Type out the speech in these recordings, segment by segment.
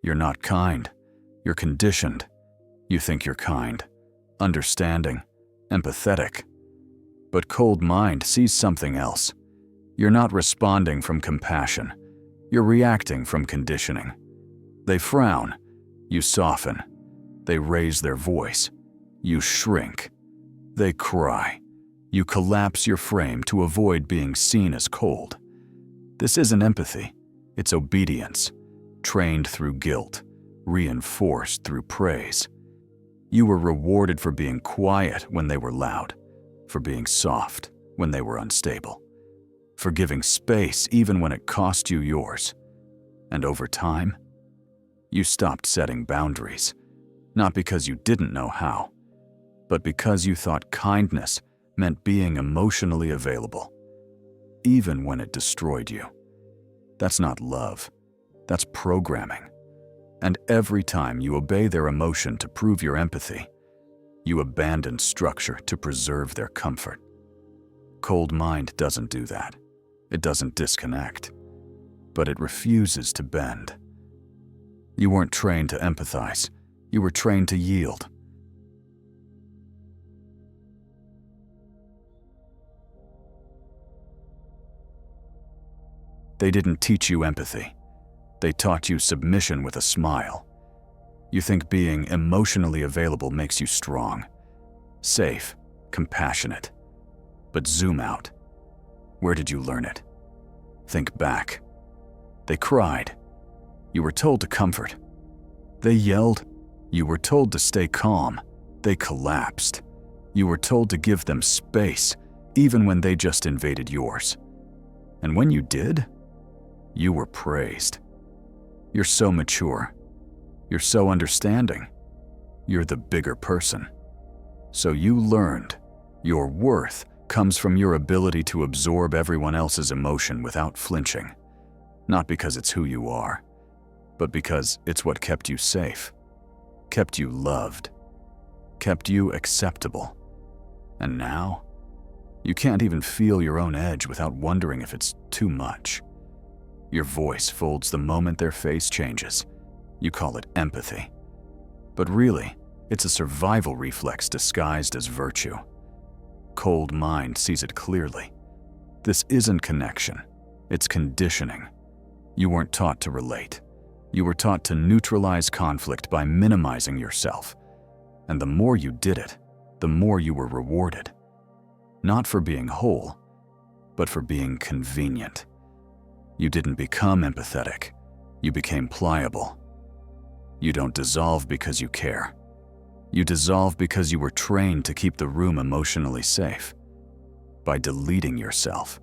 You're not kind. You're conditioned. You think you're kind, understanding, empathetic. But cold mind sees something else. You're not responding from compassion. You're reacting from conditioning. They frown. You soften. They raise their voice. You shrink. They cry. You collapse your frame to avoid being seen as cold. This isn't empathy. It's obedience, trained through guilt, reinforced through praise. You were rewarded for being quiet when they were loud, for being soft when they were unstable, for giving space even when it cost you yours. And over time, you stopped setting boundaries, not because you didn't know how, but because you thought kindness meant being emotionally available, even when it destroyed you. That's not love. That's programming. And every time you obey their emotion to prove your empathy, you abandon structure to preserve their comfort. Cold mind doesn't do that. It doesn't disconnect, but it refuses to bend. You weren't trained to empathize. You were trained to yield. They didn't teach you empathy. They taught you submission with a smile. You think being emotionally available makes you strong, safe, compassionate. But zoom out. Where did you learn it? Think back. They cried. You were told to comfort. They yelled. You were told to stay calm. They collapsed. You were told to give them space, even when they just invaded yours. And when you did, you were praised. You're so mature. You're so understanding. You're the bigger person. So you learned your worth comes from your ability to absorb everyone else's emotion without flinching. Not because it's who you are, but because it's what kept you safe, kept you loved, kept you acceptable. And now, you can't even feel your own edge without wondering if it's too much. Your voice folds the moment their face changes. You call it empathy. But really, it's a survival reflex disguised as virtue. Cold mind sees it clearly. This isn't connection. It's conditioning. You weren't taught to relate. You were taught to neutralize conflict by minimizing yourself. And the more you did it, the more you were rewarded. Not for being whole, but for being convenient. You didn't become empathetic. You became pliable. You don't dissolve because you care. You dissolve because you were trained to keep the room emotionally safe, by deleting yourself.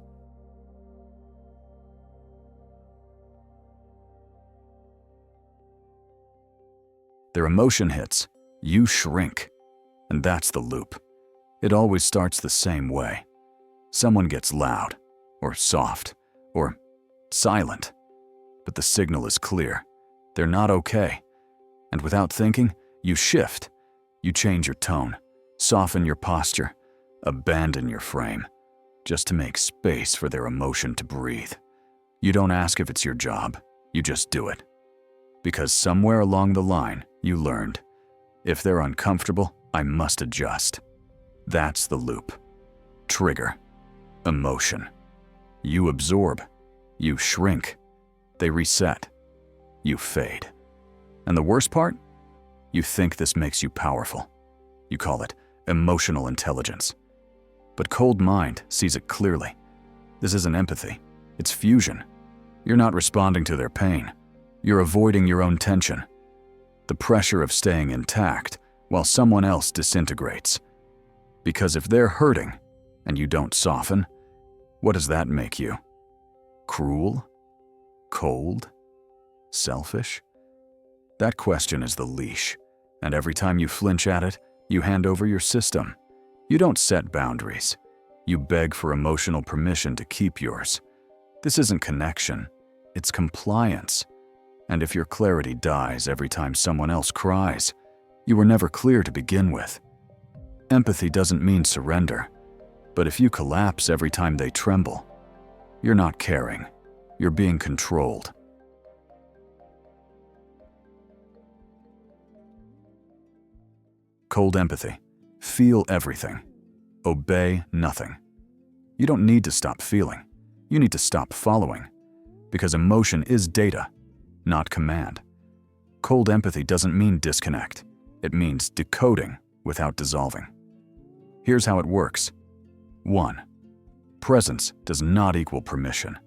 Their emotion hits, you shrink, and that's the loop. It always starts the same way. Someone gets loud, or soft, or silent, but the signal is clear. They're not okay. And without thinking, you shift. You change your tone, soften your posture, abandon your frame, just to make space for their emotion to breathe. You don't ask if it's your job, you just do it. Because somewhere along the line, you learned, if they're uncomfortable, I must adjust. That's the loop. Trigger. Emotion. You absorb. You shrink. They reset. You fade. And the worst part? You think this makes you powerful. You call it emotional intelligence. But cold mind sees it clearly. This isn't empathy. It's fusion. You're not responding to their pain. You're avoiding your own tension. The pressure of staying intact while someone else disintegrates. Because if they're hurting and you don't soften, what does that make you? Cruel? Cold? Selfish? That question is the leash, and every time you flinch at it, you hand over your system. You don't set boundaries. You beg for emotional permission to keep yours. This isn't connection, it's compliance. And if your clarity dies every time someone else cries, you were never clear to begin with. Empathy doesn't mean surrender, but if you collapse every time they tremble, you're not caring, you're being controlled. Cold empathy. Feel everything. Obey nothing. You don't need to stop feeling. You need to stop following. Because emotion is data, not command. Cold empathy doesn't mean disconnect. It means decoding without dissolving. Here's how it works. 1. Presence does not equal permission.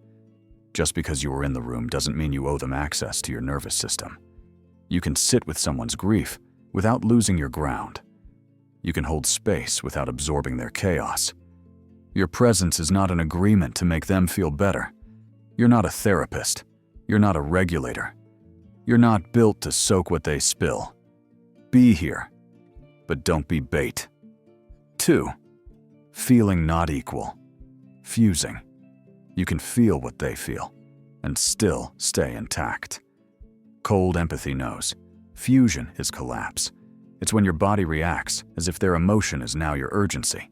Just because you are in the room doesn't mean you owe them access to your nervous system. You can sit with someone's grief without losing your ground. You can hold space without absorbing their chaos. Your presence is not an agreement to make them feel better. You're not a therapist. You're not a regulator. You're not built to soak what they spill. Be here, but don't be bait. 2. Feeling not equal. Fusing. You can feel what they feel and still stay intact. Cold empathy knows. Fusion is collapse. It's when your body reacts as if their emotion is now your urgency.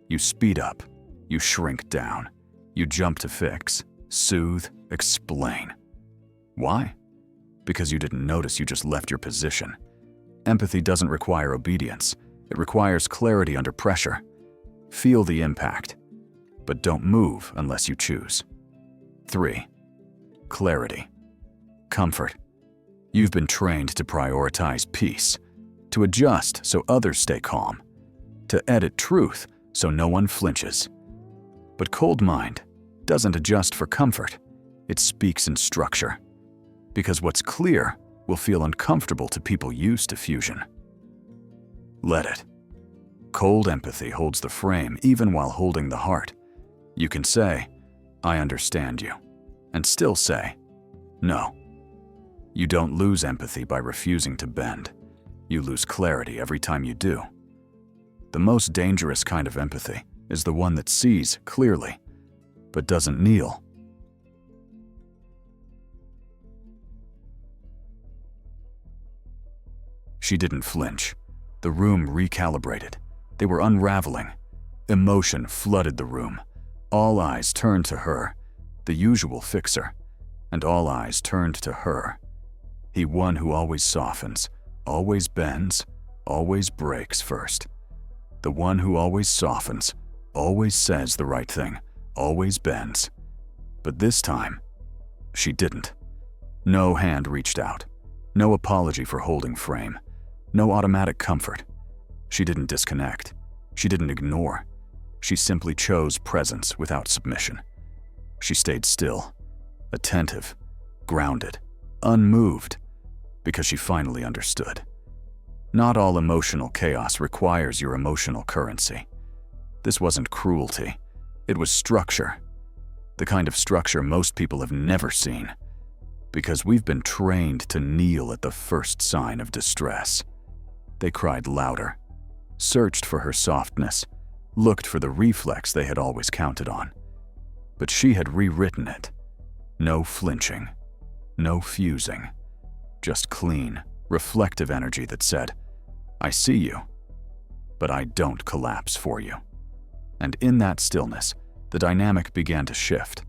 You speed up. You shrink down. You jump to fix, soothe, explain. Why? Because you didn't notice you just left your position. Empathy doesn't require obedience. It requires clarity under pressure. Feel the impact, but don't move unless you choose. 3. Clarity. Comfort. You've been trained to prioritize peace, to adjust so others stay calm, to edit truth so no one flinches. But cold mind doesn't adjust for comfort. It speaks in structure. Because what's clear will feel uncomfortable to people used to fusion. Let it. Cold empathy holds the frame even while holding the heart. You can say, "I understand you," and still say, "No." You don't lose empathy by refusing to bend. You lose clarity every time you do. The most dangerous kind of empathy is the one that sees clearly, but doesn't kneel. She didn't flinch. The room recalibrated. They were unraveling. Emotion flooded the room. All eyes turned to her, the usual fixer, and all eyes turned to her. He one who always softens, always bends, always breaks first. The one who always softens, always says the right thing, always bends. But this time, she didn't. No hand reached out. No apology for holding frame. No automatic comfort. She didn't disconnect. She didn't ignore. She simply chose presence without submission. She stayed still, attentive, grounded, unmoved, because she finally understood. Not all emotional chaos requires your emotional currency. This wasn't cruelty. It was structure. The kind of structure most people have never seen. Because we've been trained to kneel at the first sign of distress. They cried louder, searched for her softness, looked for the reflex they had always counted on. But she had rewritten it. No flinching, no fusing, just clean, reflective energy that said, "I see you, but I don't collapse for you." And in that stillness, the dynamic began to shift.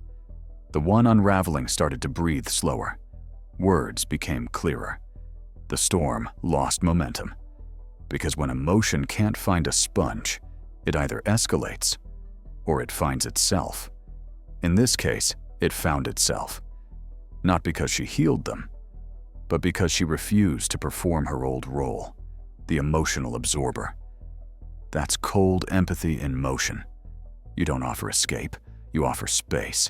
The one unraveling started to breathe slower. Words became clearer. The storm lost momentum. Because when emotion can't find a sponge, it either escalates or it finds itself. In this case, it found itself. Not because she healed them, but because she refused to perform her old role, the emotional absorber. That's cold empathy in motion. You don't offer escape, you offer space.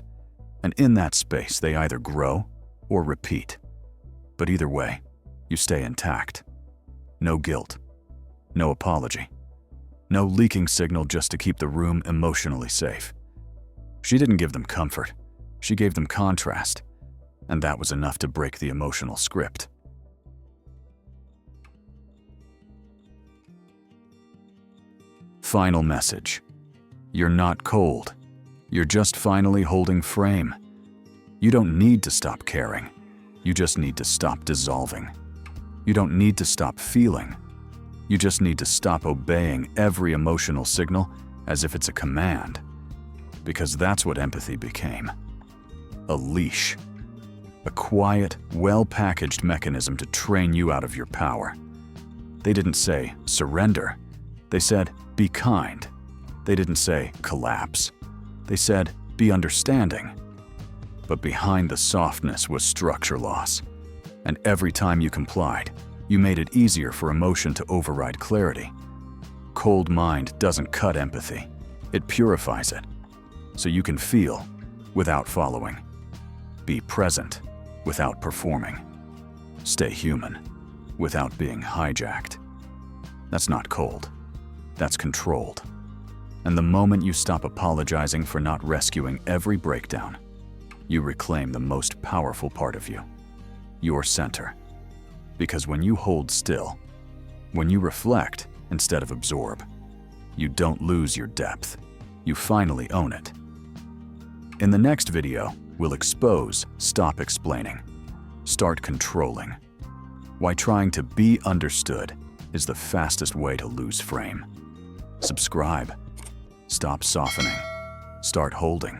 And in that space, they either grow or repeat. But either way, you stay intact. No guilt. No apology. No leaking signal just to keep the room emotionally safe. She didn't give them comfort. She gave them contrast. And that was enough to break the emotional script. Final message. You're not cold. You're just finally holding frame. You don't need to stop caring. You just need to stop dissolving. You don't need to stop feeling. You just need to stop obeying every emotional signal as if it's a command. Because that's what empathy became. A leash. A quiet, well-packaged mechanism to train you out of your power. They didn't say, surrender. They said, be kind. They didn't say, collapse. They said, be understanding. But behind the softness was structure loss. And every time you complied, you made it easier for emotion to override clarity. Cold mind doesn't cut empathy. It purifies it. So you can feel without following. Be present without performing. Stay human without being hijacked. That's not cold. That's controlled. And the moment you stop apologizing for not rescuing every breakdown, you reclaim the most powerful part of you, your center. Because when you hold still, when you reflect instead of absorb, you don't lose your depth. You finally own it. In the next video, we'll expose, stop explaining, start controlling. Why trying to be understood is the fastest way to lose frame. Subscribe. Stop softening. Start holding.